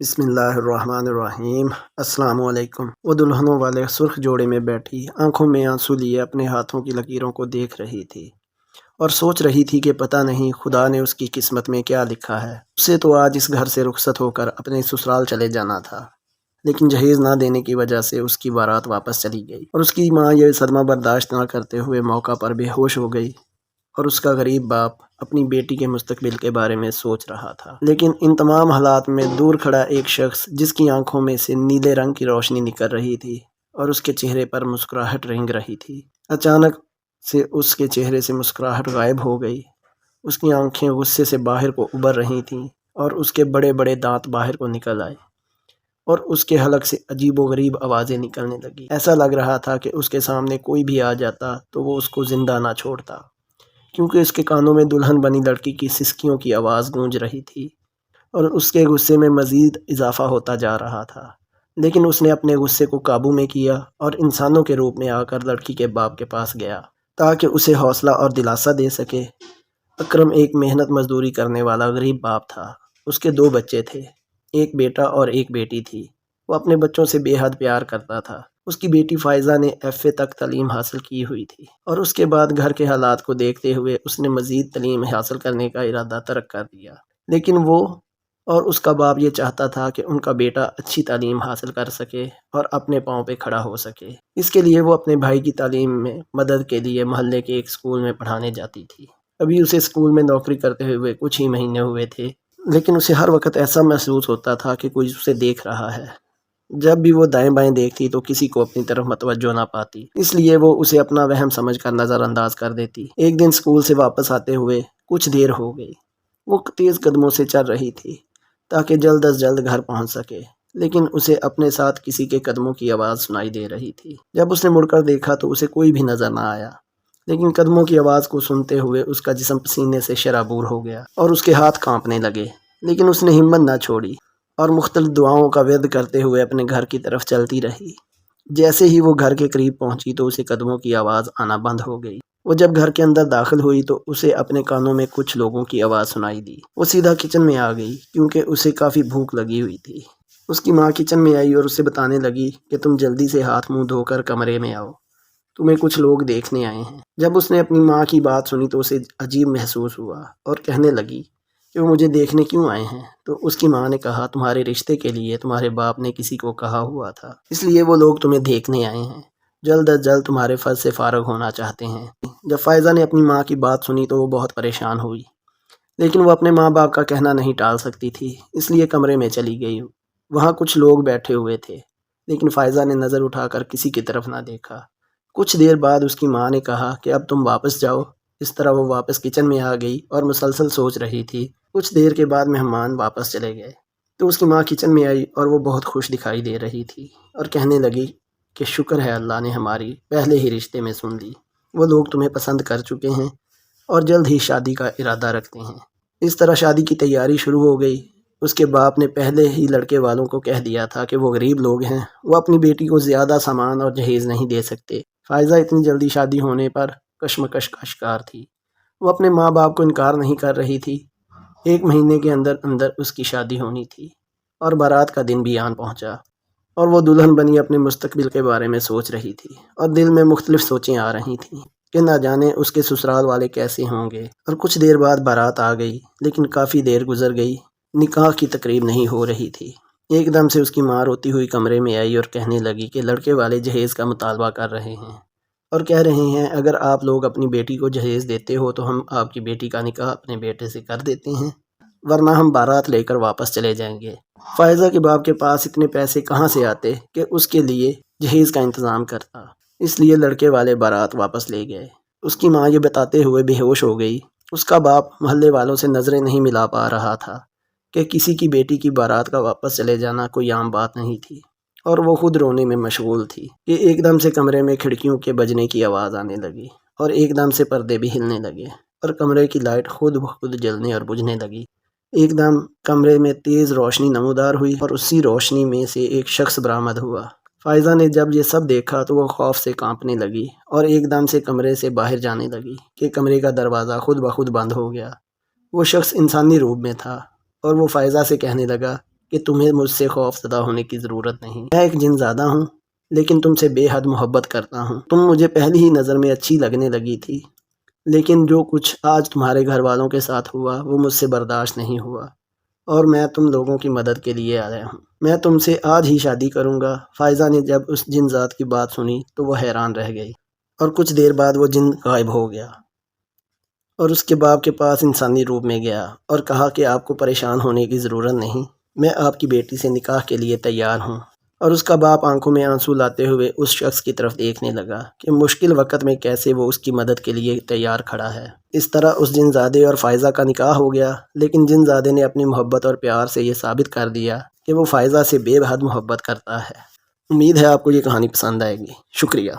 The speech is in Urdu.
بسم اللہ الرحمن الرحیم۔ السلام علیکم۔ وہ دلہنوں والے سرخ جوڑے میں بیٹھی آنکھوں میں آنسو لیے اپنے ہاتھوں کی لکیروں کو دیکھ رہی تھی اور سوچ رہی تھی کہ پتہ نہیں خدا نے اس کی قسمت میں کیا لکھا ہے۔ اسے تو آج اس گھر سے رخصت ہو کر اپنے سسرال چلے جانا تھا، لیکن جہیز نہ دینے کی وجہ سے اس کی بارات واپس چلی گئی اور اس کی ماں یہ صدمہ برداشت نہ کرتے ہوئے موقع پر بے ہوش ہو گئی اور اس کا غریب باپ اپنی بیٹی کے مستقبل کے بارے میں سوچ رہا تھا۔ لیکن ان تمام حالات میں دور کھڑا ایک شخص جس کی آنکھوں میں سے نیلے رنگ کی روشنی نکل رہی تھی اور اس کے چہرے پر مسکراہٹ رنگ رہی تھی، اچانک سے اس کے چہرے سے مسکراہٹ غائب ہو گئی۔ اس کی آنکھیں غصے سے باہر کو ابھر رہی تھیں اور اس کے بڑے بڑے دانت باہر کو نکل آئے اور اس کے حلق سے عجیب و غریب آوازیں نکلنے لگی۔ ایسا لگ رہا تھا کہ اس کے سامنے کوئی بھی آ جاتا تو وہ اس کو زندہ نہ چھوڑتا، کیونکہ اس کے کانوں میں دلہن بنی لڑکی کی سسکیوں کی آواز گونج رہی تھی اور اس کے غصے میں مزید اضافہ ہوتا جا رہا تھا۔ لیکن اس نے اپنے غصے کو قابو میں کیا اور انسانوں کے روپ میں آ کر لڑکی کے باپ کے پاس گیا تاکہ اسے حوصلہ اور دلاسا دے سکے۔ اکرم ایک محنت مزدوری کرنے والا غریب باپ تھا۔ اس کے 2 بچے تھے، ایک بیٹا اور ایک بیٹی تھی۔ وہ اپنے بچوں سے بے حد پیار کرتا تھا۔ اس کی بیٹی فائزہ نے ایف اے تک تعلیم حاصل کی ہوئی تھی اور اس کے بعد گھر کے حالات کو دیکھتے ہوئے اس نے مزید تعلیم حاصل کرنے کا ارادہ ترک کر دیا۔ لیکن وہ اور اس کا باپ یہ چاہتا تھا کہ ان کا بیٹا اچھی تعلیم حاصل کر سکے اور اپنے پاؤں پہ کھڑا ہو سکے۔ اس کے لیے وہ اپنے بھائی کی تعلیم میں مدد کے لیے محلے کے ایک اسکول میں پڑھانے جاتی تھی۔ ابھی اسے اسکول میں نوکری کرتے ہوئے کچھ ہی مہینے ہوئے تھے، لیکن اسے ہر وقت ایسا محسوس ہوتا تھا کہ کوئی اسے دیکھ رہا ہے۔ جب بھی وہ دائیں بائیں دیکھتی تو کسی کو اپنی طرف متوجہ نہ پاتی، اس لیے وہ اسے اپنا وہم سمجھ کر نظر انداز کر دیتی۔ ایک دن اسکول سے واپس آتے ہوئے کچھ دیر ہو گئی۔ وہ تیز قدموں سے چل رہی تھی تاکہ جلد از جلد گھر پہنچ سکے، لیکن اسے اپنے ساتھ کسی کے قدموں کی آواز سنائی دے رہی تھی۔ جب اس نے مڑ کر دیکھا تو اسے کوئی بھی نظر نہ آیا، لیکن قدموں کی آواز کو سنتے ہوئے اس کا جسم پسینے سے شرابور ہو گیا اور اس کے ہاتھ کانپنے لگے۔ لیکن اس نے ہمت نہ چھوڑی اور مختلف دعاؤں کا ورد کرتے ہوئے اپنے گھر کی طرف چلتی رہی۔ جیسے ہی وہ گھر کے قریب پہنچی تو اسے قدموں کی آواز آنا بند ہو گئی۔ وہ جب گھر کے اندر داخل ہوئی تو اسے اپنے کانوں میں کچھ لوگوں کی آواز سنائی دی۔ وہ سیدھا کچن میں آ گئی کیونکہ اسے کافی بھوک لگی ہوئی تھی۔ اس کی ماں کچن میں آئی اور اسے بتانے لگی کہ تم جلدی سے ہاتھ منہ دھو کر کمرے میں آؤ، تمہیں کچھ لوگ دیکھنے آئے ہیں۔ جب اس نے اپنی ماں کی بات سنی تو اسے عجیب محسوس ہوا اور کہنے لگی کہ وہ مجھے دیکھنے کیوں آئے ہیں۔ تو اس کی ماں نے کہا تمہارے رشتے کے لیے تمہارے باپ نے کسی کو کہا ہوا تھا، اس لیے وہ لوگ تمہیں دیکھنے آئے ہیں، جلد از جلد تمہارے فرض سے فارغ ہونا چاہتے ہیں۔ جب فائزہ نے اپنی ماں کی بات سنی تو وہ بہت پریشان ہوئی، لیکن وہ اپنے ماں باپ کا کہنا نہیں ٹال سکتی تھی، اس لیے کمرے میں چلی گئی۔ وہاں کچھ لوگ بیٹھے ہوئے تھے، لیکن فائزہ نے نظر اٹھا کر کسی کی طرف نہ دیکھا۔ کچھ دیر بعد اس کی ماں نے کہا کہ اب تم واپس جاؤ۔ اس طرح وہ واپس کچن میں آ گئی اور مسلسل سوچ رہی تھی۔ کچھ دیر کے بعد مہمان واپس چلے گئے تو اس کی ماں کچن میں آئی اور وہ بہت خوش دکھائی دے رہی تھی اور کہنے لگی کہ شکر ہے اللہ نے ہماری پہلے ہی رشتے میں سن لی، وہ لوگ تمہیں پسند کر چکے ہیں اور جلد ہی شادی کا ارادہ رکھتے ہیں۔ اس طرح شادی کی تیاری شروع ہو گئی۔ اس کے باپ نے پہلے ہی لڑکے والوں کو کہہ دیا تھا کہ وہ غریب لوگ ہیں، وہ اپنی بیٹی کو زیادہ سامان اور جہیز نہیں دے سکتے۔ فائزہ اتنی جلدی شادی ہونے پر کشمکش کا شکار تھی۔ وہ اپنے ماں باپ کو انکار نہیں کر رہی تھی۔ 1 مہینے کے اندر اندر اس کی شادی ہونی تھی اور بارات کا دن بھی آن پہنچا اور وہ دلہن بنی اپنے مستقبل کے بارے میں سوچ رہی تھی اور دل میں مختلف سوچیں آ رہی تھیں کہ نہ جانے اس کے سسرال والے کیسے ہوں گے۔ اور کچھ دیر بعد بارات آ گئی، لیکن کافی دیر گزر گئی، نکاح کی تقریب نہیں ہو رہی تھی۔ ایک دم سے اس کی ماں روتی ہوئی کمرے میں آئی اور کہنے لگی کہ لڑکے والے جہیز کا مطالبہ کر رہے ہیں اور کہہ رہے ہیں اگر آپ لوگ اپنی بیٹی کو جہیز دیتے ہو تو ہم آپ کی بیٹی کا نکاح اپنے بیٹے سے کر دیتے ہیں، ورنہ ہم بارات لے کر واپس چلے جائیں گے۔ فائزہ کے باپ کے پاس اتنے پیسے کہاں سے آتے کہ اس کے لیے جہیز کا انتظام کرتا، اس لیے لڑکے والے بارات واپس لے گئے۔ اس کی ماں یہ بتاتے ہوئے بے ہوش ہو گئی۔ اس کا باپ محلے والوں سے نظریں نہیں ملا پا رہا تھا کہ کسی کی بیٹی کی بارات کا واپس چلے جانا کوئی عام بات نہیں تھی، اور وہ خود رونے میں مشغول تھی کہ ایک دم سے کمرے میں کھڑکیوں کے بجنے کی آواز آنے لگی اور ایک دم سے پردے بھی ہلنے لگے اور کمرے کی لائٹ خود بخود جلنے اور بجھنے لگی۔ ایک دم کمرے میں تیز روشنی نمودار ہوئی اور اسی روشنی میں سے ایک شخص برآمد ہوا۔ فائزہ نے جب یہ سب دیکھا تو وہ خوف سے کانپنے لگی اور ایک دم سے کمرے سے باہر جانے لگی کہ کمرے کا دروازہ خود بخود بند ہو گیا۔ وہ شخص انسانی روپ میں تھا اور وہ فائزہ سے کہنے لگا کہ تمہیں مجھ سے خوف زدہ ہونے کی ضرورت نہیں۔ میں ایک جن زادہ ہوں لیکن تم سے بے حد محبت کرتا ہوں۔ تم مجھے پہلی ہی نظر میں اچھی لگنے لگی تھی، لیکن جو کچھ آج تمہارے گھر والوں کے ساتھ ہوا وہ مجھ سے برداشت نہیں ہوا، اور میں تم لوگوں کی مدد کے لیے آیا ہوں۔ میں تم سے آج ہی شادی کروں گا۔ فائزہ نے جب اس جن ذات کی بات سنی تو وہ حیران رہ گئی، اور کچھ دیر بعد وہ جن غائب ہو گیا اور اس کے باپ کے پاس انسانی روپ میں گیا اور کہا کہ آپ کو پریشان ہونے کی ضرورت نہیں، میں آپ کی بیٹی سے نکاح کے لیے تیار ہوں۔ اور اس کا باپ آنکھوں میں آنسو لاتے ہوئے اس شخص کی طرف دیکھنے لگا کہ مشکل وقت میں کیسے وہ اس کی مدد کے لیے تیار کھڑا ہے۔ اس طرح اس جن زادے اور فائزہ کا نکاح ہو گیا، لیکن جن زادے نے اپنی محبت اور پیار سے یہ ثابت کر دیا کہ وہ فائزہ سے بے حد محبت کرتا ہے۔ امید ہے آپ کو یہ کہانی پسند آئے گی۔ شکریہ۔